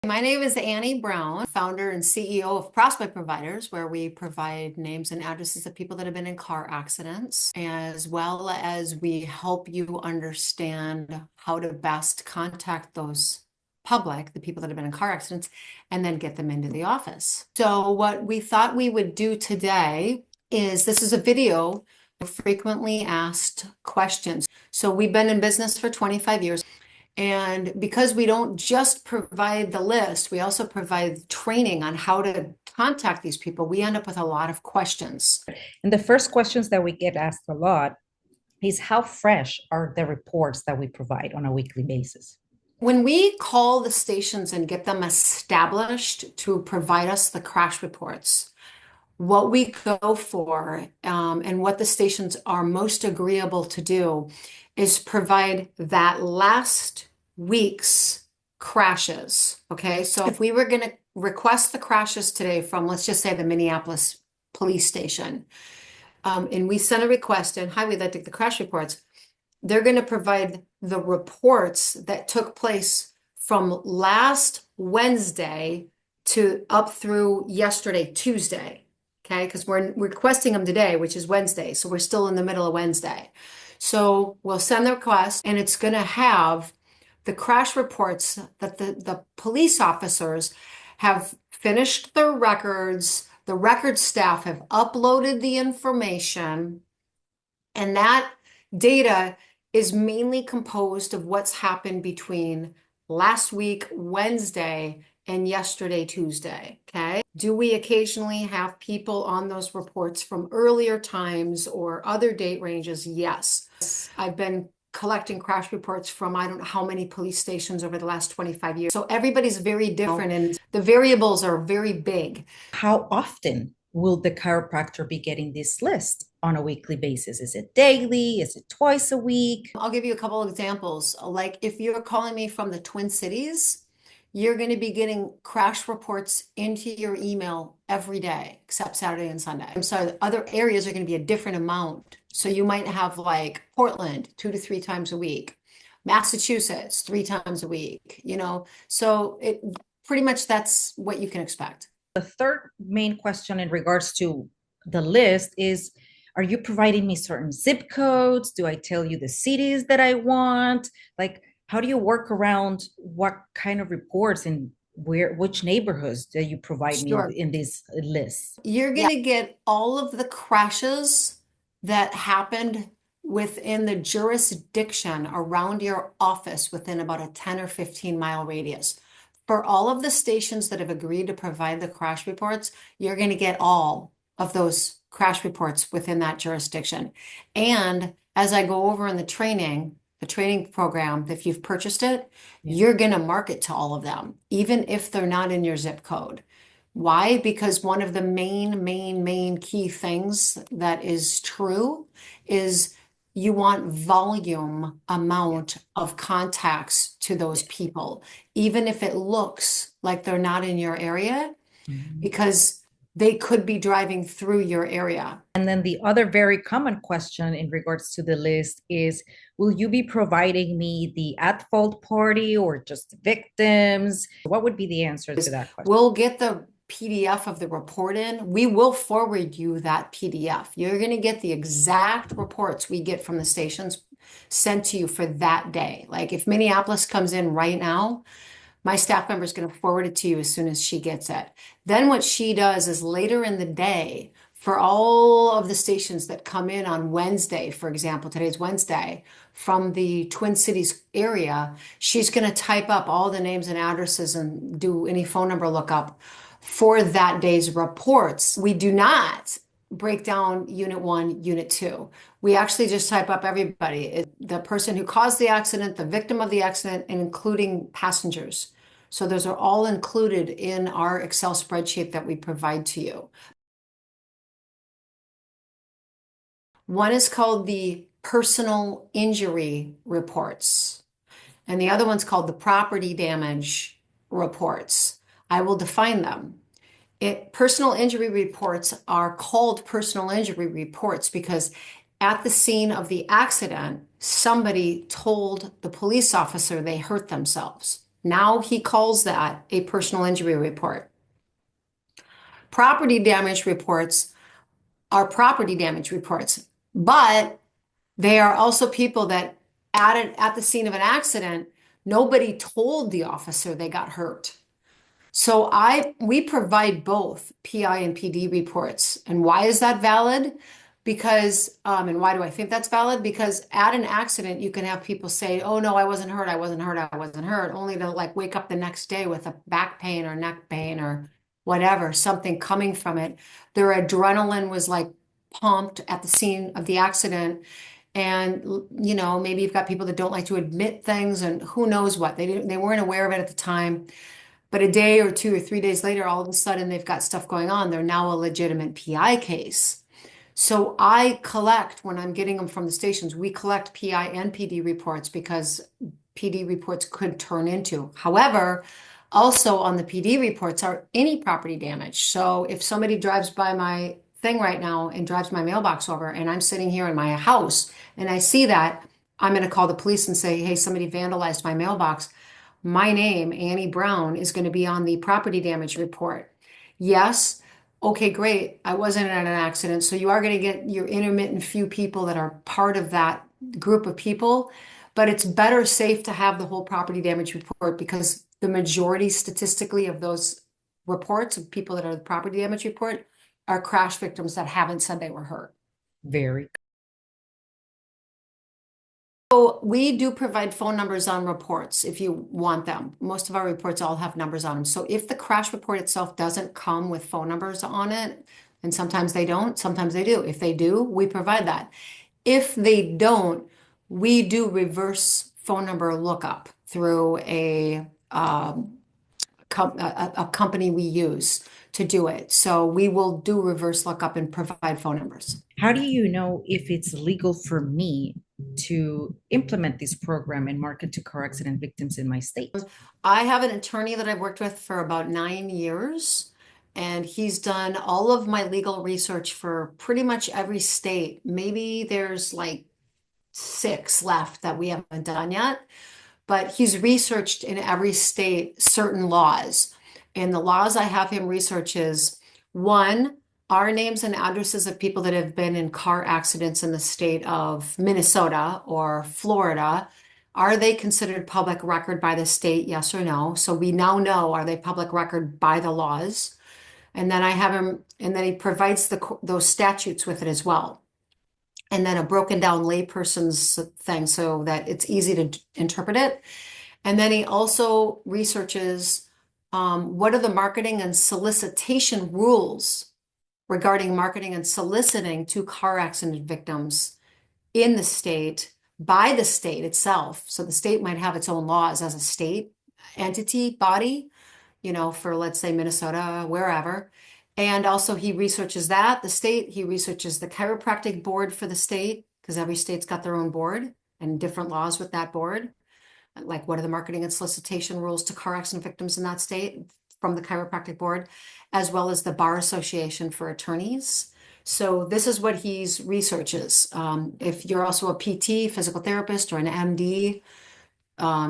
My name is Annie Brown, founder and CEO of Prospect Providers, where we provide names and addresses of people that have been in car accidents, as well as we help you understand how to best contact those public, the people that have been in car accidents, and then get them into the office. So what we thought we would do today is this is a video of frequently asked questions. So we've been in business for 25 years. And because we don't just provide the list, we also provide training on how to contact these people. We end up with a lot of questions. And the first questions that we get asked a lot is how fresh are the reports that we provide on a weekly basis? When we call the stations and get them established to provide us the crash reports, what we go for and what the stations are most agreeable to do is provide that last week's crashes. Okay, so if we were going to request the crashes today from, let's just say, the Minneapolis police station, and we send a request in, hi, we'd like to get the crash reports, they're going to provide the reports that took place from last Wednesday to up through yesterday, Tuesday. Okay, because we're requesting them today, which is Wednesday. So we're still in the middle of Wednesday. So we'll send the request and it's going to have the crash reports that the police officers have finished their records. The record staff have uploaded the information, and that data is mainly composed of what's happened between last week, Wednesday, and yesterday, Tuesday. Okay. Do we occasionally have people on those reports from earlier times or other date ranges? Yes. I've been collecting crash reports from I don't know how many police stations over the last 25 years. So everybody's very different and the variables are very big. How often will the chiropractor be getting this list on a weekly basis? Is it daily? Is it twice a week? I'll give you a couple of examples. Like if you're calling me from the Twin Cities, you're going to be getting crash reports into your email every day, except Saturday and Sunday. So other areas are going to be a different amount. So you might have like Portland 2 to 3 times a week, Massachusetts 3 times a week, so it pretty much that's what you can expect. The third main question in regards to the list is, are you providing me certain zip codes? Do I tell you the cities that I want? Like, how do you work around what kind of reports and which neighborhoods do you provide me in this list? You're going to get all of the crashes that happened within the jurisdiction around your office within about a 10 or 15-mile radius. For all of the stations that have agreed to provide the crash reports, you're going to get all of those crash reports within that jurisdiction. And as I go over in the training program, if you've purchased it, you're going to market to all of them, even if they're not in your zip code. Why? Because one of the main key things that is true is you want volume amount of contacts to those people, even if it looks like they're not in your area, because they could be driving through your area. And then the other very common question in regards to the list is, will you be providing me the at-fault party or just victims? What would be the answer to that question? We'll get the PDF of the report in. We will forward you that PDF. You're going to get the exact reports we get from the stations sent to you for that day. Like if Minneapolis comes in right now, my staff member is going to forward it to you as soon as she gets it. Then what she does is later in the day, for all of the stations that come in on Wednesday, for example, today's Wednesday, from the Twin Cities area, she's going to type up all the names and addresses and do any phone number lookup for that day's reports. We do not break down unit 1, unit 2. We actually just type up everybody, the person who caused the accident, the victim of the accident, and including passengers. So those are all included in our Excel spreadsheet that we provide to you. One is called the personal injury reports, and the other one's called the property damage reports. I will define them. Personal injury reports are called personal injury reports because at the scene of the accident, somebody told the police officer they hurt themselves. Now he calls that a personal injury report. Property damage reports are property damage reports, but they are also people that at the scene of an accident, nobody told the officer they got hurt. So we provide both PI and PD reports. And why is that valid? Because, and why do I think that's valid? Because at an accident, you can have people say, "Oh no, I wasn't hurt, I wasn't hurt, I wasn't hurt," only to like wake up the next day with a back pain or neck pain or whatever, something coming from it. Their adrenaline was like pumped at the scene of the accident. And maybe you've got people that don't like to admit things and who knows what. They weren't aware of it at the time. But a day or 2 or 3 days later, all of a sudden they've got stuff going on. They're now a legitimate PI case. So I collect, when I'm getting them from the stations, we collect PI and PD reports because PD reports could turn into. However, also on the PD reports are any property damage. So if somebody drives by my thing right now and drives my mailbox over and I'm sitting here in my house and I see that, I'm going to call the police and say, "Hey, somebody vandalized my mailbox." My name, Annie Brown, is going to be on the property damage report. Yes. Okay, great. I wasn't in an accident. So you are going to get your intermittent few people that are part of that group of people. But it's better safe to have the whole property damage report because the majority statistically of those reports of people that are the property damage report are crash victims that haven't said they were hurt. Very. So we do provide phone numbers on reports if you want them. Most of our reports all have numbers on them. So if the crash report itself doesn't come with phone numbers on it, and sometimes they don't, sometimes they do. If they do, we provide that. If they don't, we do reverse phone number lookup through a company we use to do it. So we will do reverse lookup and provide phone numbers. How do you know if it's legal for me to implement this program and market to car accident victims in my state? I have an attorney that I've worked with for about 9 years, and he's done all of my legal research for pretty much every state. Maybe there's like 6 left that we haven't done yet, but he's researched in every state certain laws. And the laws I have him research is one, are names and addresses of people that have been in car accidents in the state of Minnesota or Florida. Are they considered public record by the state? Yes or no? So we now know, are they public record by the laws? And then I have him, and then he provides those statutes with it as well. And then a broken down layperson's thing so that it's easy to interpret it. And then he also researches what are the marketing and solicitation rules regarding marketing and soliciting to car accident victims in the state by the state itself. So the state might have its own laws as a state entity body, for let's say Minnesota, wherever. And also he researches the state, he researches the chiropractic board for the state, because every state's got their own board and different laws with that board. Like what are the marketing and solicitation rules to car accident victims in that state from the chiropractic board, as well as the bar association for attorneys. So this is what he's researches. If you're also a PT, physical therapist, or an MD,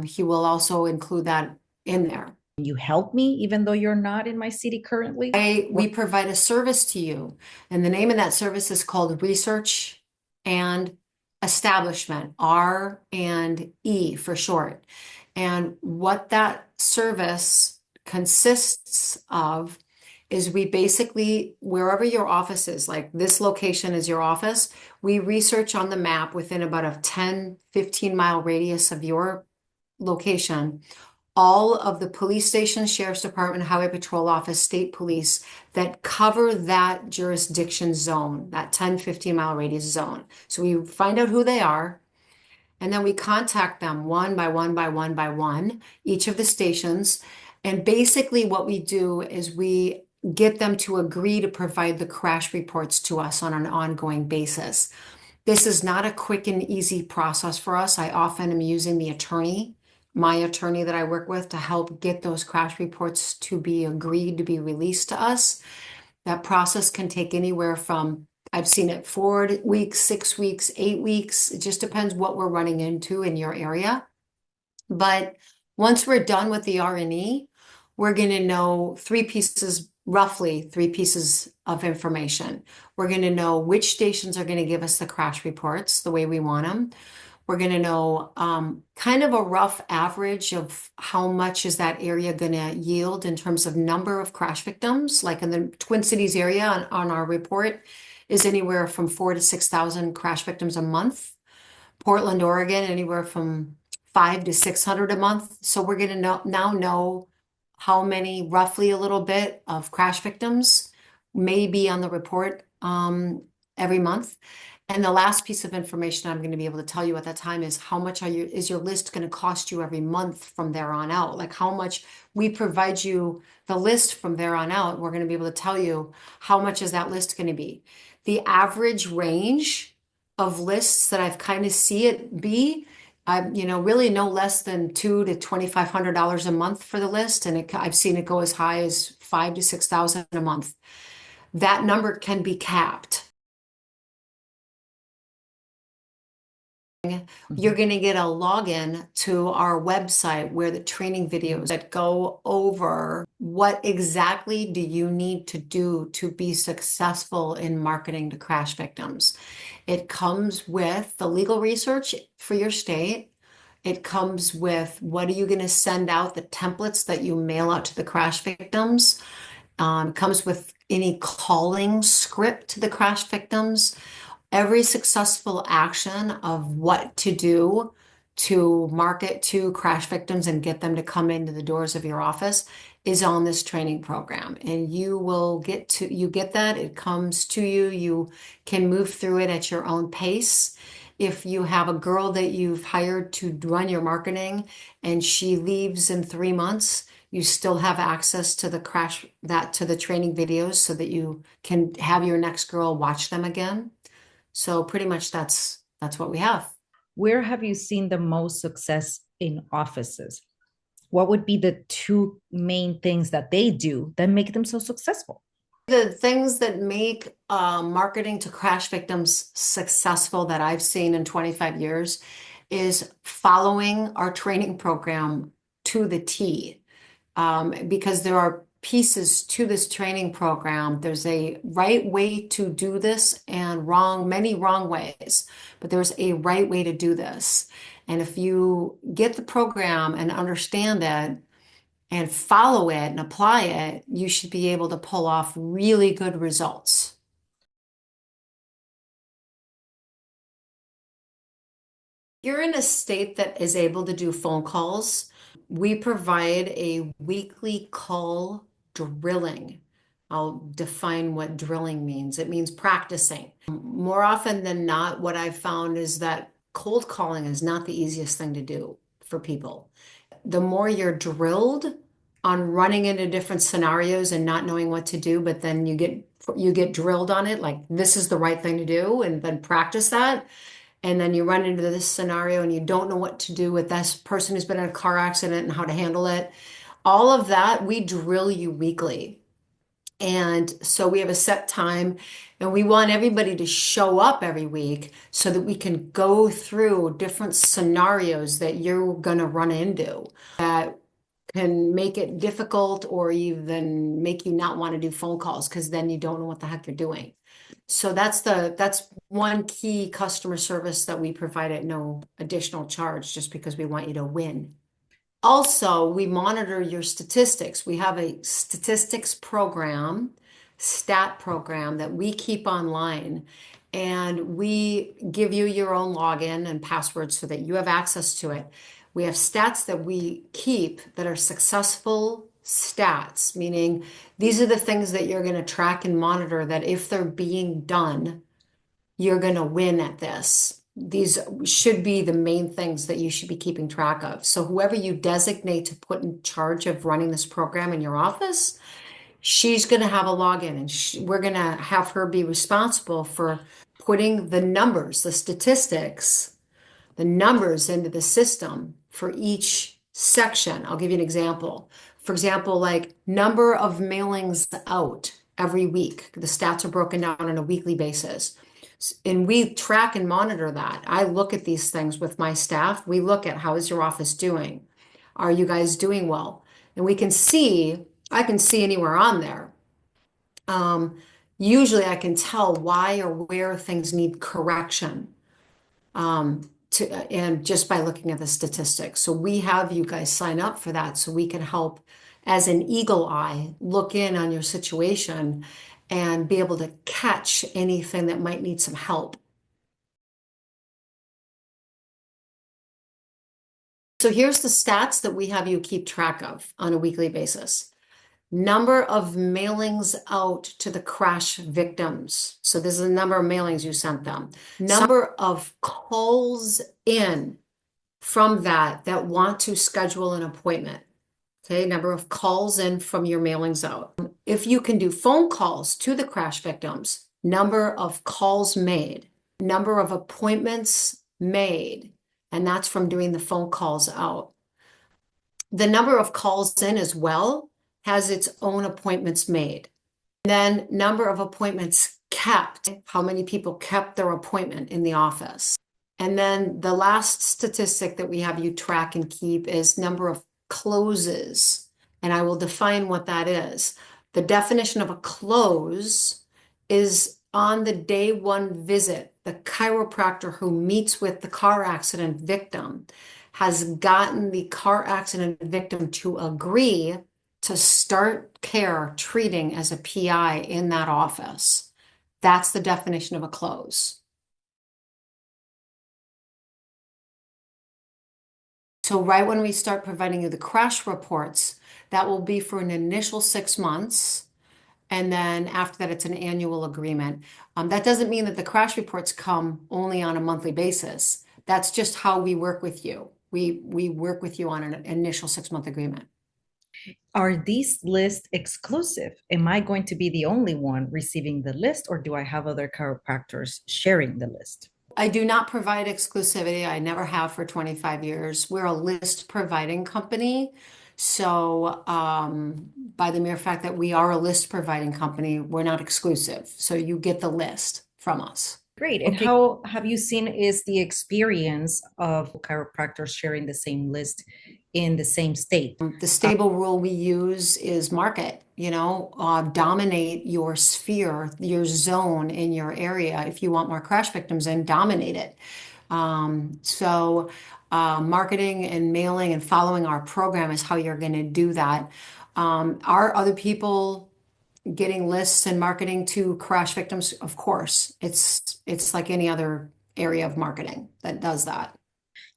he will also include that in there. Can you help me even though you're not in my city currently? We provide a service to you, and the name of that service is called Research and Establishment, R&E for short. And what that service consists of is we basically, wherever your office is, like this location is your office, we research on the map within about a 10, 15-mile radius of your location all of the police stations, sheriff's department, highway patrol office, state police that cover that jurisdiction zone, that 10, 15-mile radius zone. So we find out who they are, and then we contact them one by one by one by one, each of the stations. And basically what we do is we get them to agree to provide the crash reports to us on an ongoing basis. This is not a quick and easy process for us. I often am using my attorney that I work with, to help get those crash reports to be agreed to be released to us. That process can take anywhere from, I've seen it 4 weeks, 6 weeks, 8 weeks. It just depends what we're running into in your area. But Once we're done with the R&E, we're going to know three pieces, roughly three pieces of information. We're going to know which stations are going to give us the crash reports the way we want them. We're going to know kind of a rough average of how much is that area going to yield in terms of number of crash victims. Like in the Twin Cities area on our report is anywhere from 4 to 6,000 crash victims a month. Portland, Oregon, anywhere from 5 to 600 a month. So we're going to now know how many, roughly a little bit of crash victims may be on the report every month. And the last piece of information I'm going to be able to tell you at that time is how much is your list going to cost you every month from there on out? Like how much we provide you the list from there on out. We're going to be able to tell you how much is that list going to be. The average range of lists that I've kind of see it be, really no less than $2,000 to $2,500 a month for the list, and I've seen it go as high as 5 to 6,000 a month. That number can be capped. You're going to get a login to our website where the training videos that go over what exactly do you need to do to be successful in marketing to crash victims. It comes with the legal research for your state. It comes with what are you going to send out, the templates that you mail out to the crash victims. Comes with any calling script to the crash victims. Every successful action of what to do to market to crash victims and get them to come into the doors of your office is on this training program. And you get that, it comes to you. You can move through it at your own pace. If you have a girl that you've hired to run your marketing and she leaves in 3 months, you still have access to the training videos so that you can have your next girl watch them again. So pretty much that's what we have. Where have you seen the most success in offices? What would be the two main things that they do that make them so successful? The things that make marketing to crash victims successful that I've seen in 25 years is following our training program to the T. Because there are pieces to this training program. There's a right way to do this and many wrong ways, but there's a right way to do this. And if you get the program and understand it and follow it and apply it, you should be able to pull off really good results. You're in a state that is able to do phone calls. We provide a weekly call drilling. I'll define what drilling means. It means practicing. More often than not, what I've found is that cold calling is not the easiest thing to do for people. The more you're drilled on running into different scenarios and not knowing what to do, but then you get drilled on it, like this is the right thing to do, and then practice that. And then you run into this scenario and you don't know what to do with this person who's been in a car accident and how to handle it. All of that, we drill you weekly. And so we have a set time and we want everybody to show up every week so that we can go through different scenarios that you're going to run into that can make it difficult or even make you not want to do phone calls because then you don't know what the heck you're doing. So that's one key customer service that we provide at no additional charge just because we want you to win. Also, we monitor your statistics. We have a statistics program, stat program that we keep online, and we give you your own login and password so that you have access to it. We have stats that we keep that are successful stats, meaning these are the things that you're going to track and monitor that if they're being done, you're going to win at this. These should be the main things that you should be keeping track of. So whoever you designate to put in charge of running this program in your office, she's going to have a login and we're going to have her be responsible for putting the numbers, the numbers into the system for each section. I'll give you an example. For example, like number of mailings out every week. The stats are broken down on a weekly basis. And we track and monitor that. I look at these things with my staff. We look at how is your office doing? Are you guys doing well? And we can see, I can see anywhere on there. Um, Usually I can tell why or where things need correction. And just by looking at the statistics. So we have you guys sign up for that so we can help as an eagle eye look in on your situation and be able to catch anything that might need some help. So here's the stats that we have you keep track of on a weekly basis. Number of mailings out to the crash victims. So this is the number of mailings you sent them. Number of calls in from that want to schedule an appointment. Okay, number of calls in from your mailings out. If you can do phone calls to the crash victims, number of calls made, number of appointments made, and that's from doing the phone calls out. The number of calls in as well has its own appointments made. Then number of appointments kept, how many people kept their appointment in the office. And then the last statistic that we have you track and keep is number of closes. And I will define what that is. The definition of a close is on the day one visit, the chiropractor who meets with the car accident victim has gotten the car accident victim to agree to start care treating as a PI in that office. That's the definition of a close. So right when we start providing you the crash reports, that will be for an initial 6 months. And then after that, it's an annual agreement. That doesn't mean that the crash reports come only on a monthly basis. That's just how we work with you. We work with you on an initial 6-month agreement. Are these lists exclusive? Am I going to be the only one receiving the list, or do I have other chiropractors sharing the list? I do not provide exclusivity. I never have for 25 years. We're a list providing company. So, by the mere fact that we are a list providing company, we're not exclusive. So you get the list from us. Great. And Okay. how have you seen is the experience of chiropractors sharing the same list in the same state? The stable rule we use is market, dominate your sphere, your zone in your area. If you want more crash victims in, dominate it. Marketing and mailing and following our program is how you're going to do that. Are other people getting lists and marketing to crash victims? Of course, it's like any other area of marketing that does that.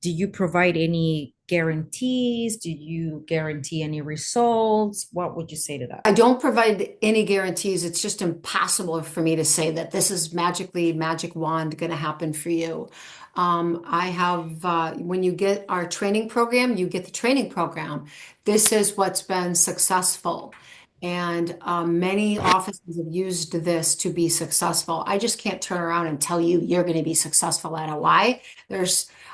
Do you provide any guarantees? Do you guarantee any results? What would you say to that? I don't provide any guarantees. It's just impossible for me to say that this is magically, magic wand going to happen for you. I have, when you get our training program, you get the training program. This is what's been successful. And many offices have used this to be successful. I just can't turn around and tell you you're going to be successful at a why.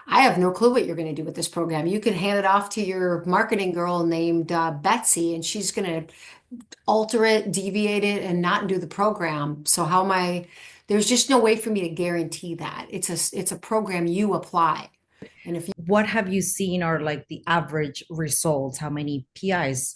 I have no clue what you're going to do with this program. You can hand it off to your marketing girl named Betsy, and she's going to alter it, deviate it, and not do the program. So there's just no way for me to guarantee that. It's a program you apply. And if you What have you seen are like the average results? How many PIs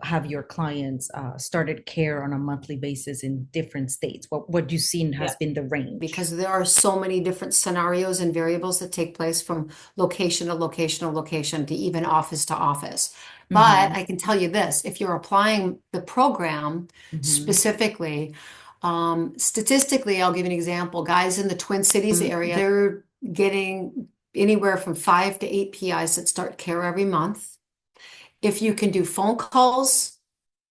have your clients started care on a monthly basis in different states? What you've seen has been the range? Because there are so many different scenarios and variables that take place from location to location to location to even office to office. But I can tell you this, if you're applying the program specifically, statistically, I'll give you an example. Guys in the Twin Cities area, they're getting anywhere from 5 to 8 PIs that start care every month. If you can do phone calls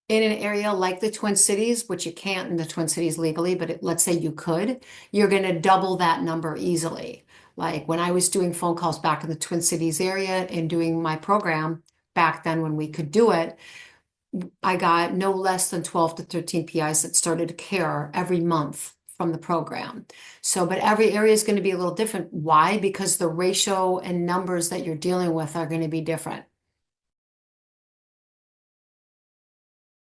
in an area like the Twin Cities, which you can't in the Twin Cities legally, but let's say you could, you're going to double that number easily. Like when I was doing phone calls back in the Twin Cities area and doing my program back then when we could do it, I got no less than 12 to 13 PIs that started care every month from the program. So, but every area is going to be a little different. Why? Because the ratio and numbers that you're dealing with are going to be different.